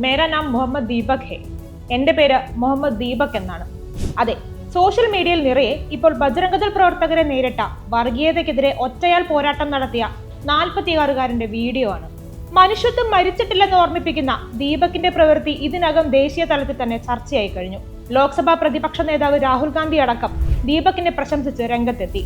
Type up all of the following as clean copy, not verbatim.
മേരാ നാം മുഹമ്മദ് ദീപക് ഹെ. എന്റെ പേര് മുഹമ്മദ് ദീപക് എന്നാണ്. അതെ, സോഷ്യൽ മീഡിയയിൽ നിറയെ ഇപ്പോൾ ബജ്രംഗദൾ പ്രവർത്തകരെ നേരിട്ട വർഗീയതയ്ക്കെതിരെ ഒറ്റയാൽ പോരാട്ടം നടത്തിയ 46-കാരന്റെ വീഡിയോ ആണ്. മനുഷ്യത്വം മരിച്ചിട്ടില്ലെന്ന് ഓർമ്മിപ്പിക്കുന്ന ദീപകിന്റെ പ്രവൃത്തി ഇതിനകം ദേശീയ തലത്തിൽ തന്നെ ചർച്ചയായി കഴിഞ്ഞു. ലോക്സഭാ പ്രതിപക്ഷ നേതാവ് രാഹുൽ ഗാന്ധി അടക്കം ദീപകിനെ പ്രശംസിച്ച് രംഗത്തെത്തി.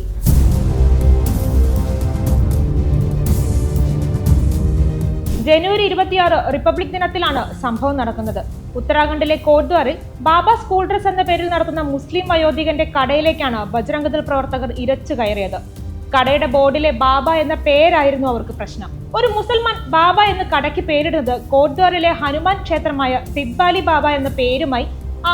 ജനുവരി 26 റിപ്പബ്ലിക് ദിനത്തിലാണ് സംഭവം നടക്കുന്നത്. ഉത്തരാഖണ്ഡിലെ കോട്ട്ദ്വാറിൽ ബാബ സ്കൂൾ ഡ്രസ് എന്ന പേരിൽ നടത്തുന്ന മുസ്ലിം വയോധികന്റെ കടയിലേക്കാണ് ബജ്രംഗദൾ പ്രവർത്തകർ ഇരച്ചു കയറിയത്. കടയുടെ ബോർഡിലെ ബാബ എന്ന പേരായിരുന്നു അവർക്ക് പ്രശ്നം. ഒരു മുസൽമാൻ ബാബ എന്ന് കടയ്ക്ക് പേരിടുന്നത് കോട്ട്ദ്വാറിലെ ഹനുമാൻ ക്ഷേത്രമായ സിബ്ബാലി ബാബ എന്ന പേരുമായി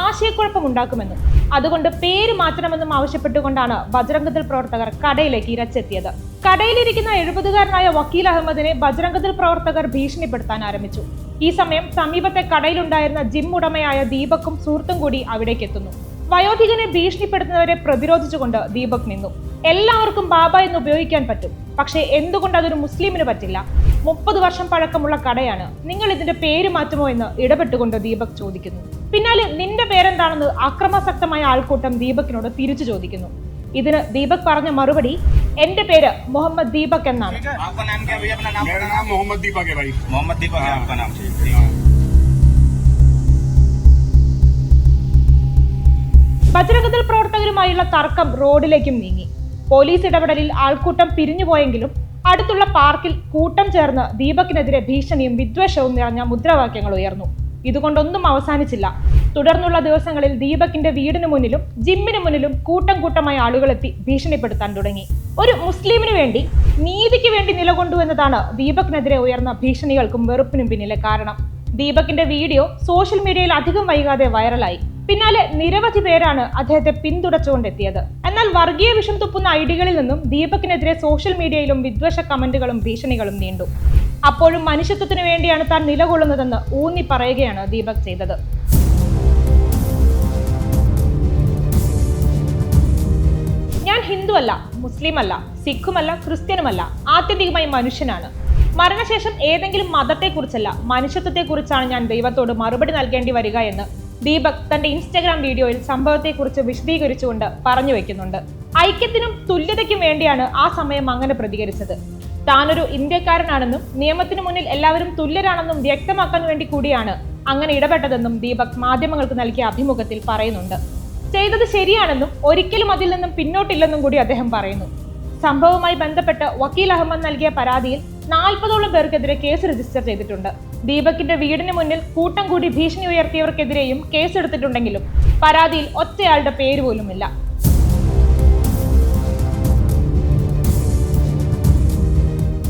ആശയക്കുഴപ്പമുണ്ടാക്കുമെന്നും അതുകൊണ്ട് പേര് മാറ്റണമെന്നും ആവശ്യപ്പെട്ടുകൊണ്ടാണ് ബജ്രംഗദൾ പ്രവർത്തകർ കടയിലേക്ക് ഇരച്ചെത്തിയത്. കടയിലിരിക്കുന്ന 70-കാരനായ വക്കീൽ അഹമ്മദിനെ ബജ്രംഗദൾ പ്രവർത്തകർ ഭീഷണിപ്പെടുത്താൻ ആരംഭിച്ചു. ഈ സമയം സമീപത്തെ കടയിലുണ്ടായിരുന്ന ജിം ഉടമയായ ദീപക്കും സുഹൃത്തും കൂടി അവിടേക്ക് എത്തുന്നു. വയോധികനെ ഭീഷണിപ്പെടുത്തുന്നവരെ പ്രതിരോധിച്ചുകൊണ്ട് ദീപക് നിന്നു. എല്ലാവർക്കും ബാബ എന്ന് ഉപയോഗിക്കാൻ പറ്റും, പക്ഷേ എന്തുകൊണ്ട് അതൊരു മുസ്ലിമിന് പറ്റില്ല? 30 വർഷം പഴക്കമുള്ള കടയാണ്, നിങ്ങൾ ഇതിന്റെ പേര് മാറ്റുമോ എന്ന് ഇടപെട്ടുകൊണ്ട് ദീപക് ചോദിക്കുന്നു. പിന്നാലെ നിന്റെ പേരെന്താണെന്ന് അക്രമാസക്തമായ ആൾക്കൂട്ടം ദീപകിനോട് തിരിച്ചു ചോദിക്കുന്നു. ഇതിന് ദീപക് പറഞ്ഞ മറുപടി, എന്റെ പേര് മുഹമ്മദ് ദീപക് എന്നാണ്. ബജ്രംഗദൾ പ്രവർത്തകരുമായുള്ള തർക്കം റോഡിലേക്കും നീങ്ങി. പോലീസ് ഇടപെടലിൽ ആൾക്കൂട്ടം പിരിഞ്ഞുപോയെങ്കിലും അടുത്തുള്ള പാർക്കിൽ കൂട്ടം ചേർന്ന് ദീപകിനെതിരെ ഭീഷണിയും വിദ്വേഷവും നിറഞ്ഞ മുദ്രാവാക്യങ്ങൾ ഉയർന്നു. ഇതുകൊണ്ടൊന്നും അവസാനിച്ചില്ല. തുടർന്നുള്ള ദിവസങ്ങളിൽ ദീപകിന്റെ വീടിന് മുന്നിലും ജിമ്മിന് മുന്നിലും കൂട്ടം കൂട്ടമായി ആളുകളെത്തി ഭീഷണിപ്പെടുത്താൻ തുടങ്ങി. ഒരു മുസ്ലിമിന് വേണ്ടി, നീതിക്ക് വേണ്ടി നിലകൊണ്ടു എന്നതാണ് ദീപകിനെതിരെ ഉയർന്ന ഭീഷണികൾക്കും വെറുപ്പിനും പിന്നിലെ കാരണം. ദീപകിന്റെ വീഡിയോ സോഷ്യൽ മീഡിയയിൽ അധികം വൈകാതെ വൈറലായി. പിന്നാലെ നിരവധി പേരാണ് അദ്ദേഹത്തെ പിന്തുണച്ചുകൊണ്ടെത്തിയത്. എന്നാൽ വർഗീയ വിഷം തുപ്പുന്ന ഐഡികളിൽ നിന്നും ദീപകിനെതിരെ സോഷ്യൽ മീഡിയയിലും വിദ്വേഷ കമന്റുകളും ഭീഷണികളും നീണ്ടു. അപ്പോഴും മനുഷ്യത്വത്തിനു വേണ്ടിയാണ് താൻ നിലകൊള്ളുന്നതെന്ന് ഊന്നി പറയുകയാണ് ദീപക് ചെയ്തത്. ഞാൻ ഹിന്ദുവല്ല, മുസ്ലിമല്ല, സിഖുമല്ല, ക്രിസ്ത്യനുമല്ല, ആത്യന്തികമായി മനുഷ്യനാണ്. മരണശേഷം ഏതെങ്കിലും മതത്തെക്കുറിച്ചല്ല, മനുഷ്യത്വത്തെക്കുറിച്ചാണ് ഞാൻ ദൈവത്തോട് മറുപടി നൽകേണ്ടി വരിക എന്ന് ദീപക് തന്റെ ഇൻസ്റ്റഗ്രാം വീഡിയോയിൽ സംഭവത്തെക്കുറിച്ച് വിശദീകരിച്ചുകൊണ്ട് പറഞ്ഞു വെക്കുന്നുണ്ട്. ഐക്യത്തിനും തുല്യതയ്ക്കും വേണ്ടിയാണ് ആ സമയം അങ്ങനെ പ്രതികരിച്ചത്. താനൊരു ഇന്ത്യക്കാരനാണെന്നും നിയമത്തിനു മുന്നിൽ എല്ലാവരും തുല്യരാണെന്നും വ്യക്തമാക്കാൻ വേണ്ടി കൂടിയാണ് അങ്ങനെ ഇടപെട്ടതെന്നും ദീപക് മാധ്യമങ്ങൾക്ക് നൽകിയ അഭിമുഖത്തിൽ പറയുന്നുണ്ട്. ചെയ്തത് ശരിയാണെന്നും ഒരിക്കലും അതിൽ നിന്നും പിന്നോട്ടില്ലെന്നും കൂടി അദ്ദേഹം പറയുന്നു. സംഭവവുമായി ബന്ധപ്പെട്ട് വക്കീൽ അഹമ്മദ് നൽകിയ പരാതിയിൽ 40ഓളം പേർക്കെതിരെ കേസ് രജിസ്റ്റർ ചെയ്തിട്ടുണ്ട്. ദീപകിന്റെ വീടിന് മുന്നിൽ കൂട്ടം കൂടി ഭീഷണി ഉയർത്തിയവർക്കെതിരെയും കേസെടുത്തിട്ടുണ്ടെങ്കിലും പരാതിയിൽ ഒറ്റയാളുടെ പേര് പോലുമില്ല.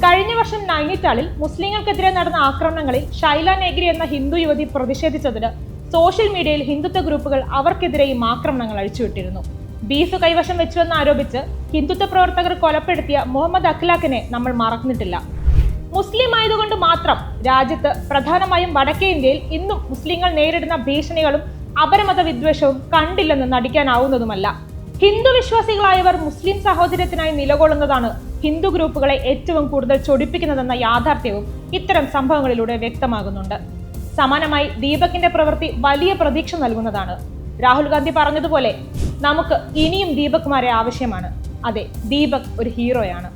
കഴിഞ്ഞ വർഷം നൈനിറ്റാളിൽ മുസ്ലിങ്ങൾക്കെതിരെ നടന്ന ആക്രമണങ്ങളിൽ ഷൈല നേഗ്രി എന്ന ഹിന്ദു യുവതി പ്രതിഷേധിച്ചതിന് സോഷ്യൽ മീഡിയയിൽ ഹിന്ദുത്വ ഗ്രൂപ്പുകൾ അവർക്കെതിരെയും ആക്രമണങ്ങൾ അഴിച്ചുവിട്ടിരുന്നു. ബീഫ് കൈവശം വെച്ചുവെന്ന് ആരോപിച്ച് ഹിന്ദുത്വ പ്രവർത്തകർ കൊലപ്പെടുത്തിയ മുഹമ്മദ് അഖ്ലാഖിനെ നമ്മൾ മറന്നിട്ടില്ല. മുസ്ലിം ആയതുകൊണ്ട് മാത്രം രാജ്യത്ത്, പ്രധാനമായും വടക്കേ ഇന്ത്യയിൽ ഇന്നും മുസ്ലിങ്ങൾ നേരിടുന്ന ഭീഷണികളും അപരമത വിദ്വേഷവും കണ്ടില്ലെന്ന് നടിക്കാനാവുന്നതുമല്ല. ഹിന്ദു വിശ്വാസികളായവർ മുസ്ലിം സാഹോദര്യത്തിനായി നിലകൊള്ളുന്നതാണ് ഹിന്ദു ഗ്രൂപ്പുകളെ ഏറ്റവും കൂടുതൽ ചൊടിപ്പിക്കുന്നതെന്ന യാഥാർത്ഥ്യവും ഇത്തരം സംഭവങ്ങളിലൂടെ വ്യക്തമാകുന്നുണ്ട്. സമാനമായി ദീപകിന്റെ പ്രവൃത്തി വലിയ പ്രതീക്ഷ നൽകുന്നതാണ്. രാഹുൽ ഗാന്ധി പറഞ്ഞതുപോലെ നമുക്ക് ഇനിയും ദീപക്മാരെ ആവശ്യമാണ്. അതെ, ദീപക് ഒരു ഹീറോയാണ്.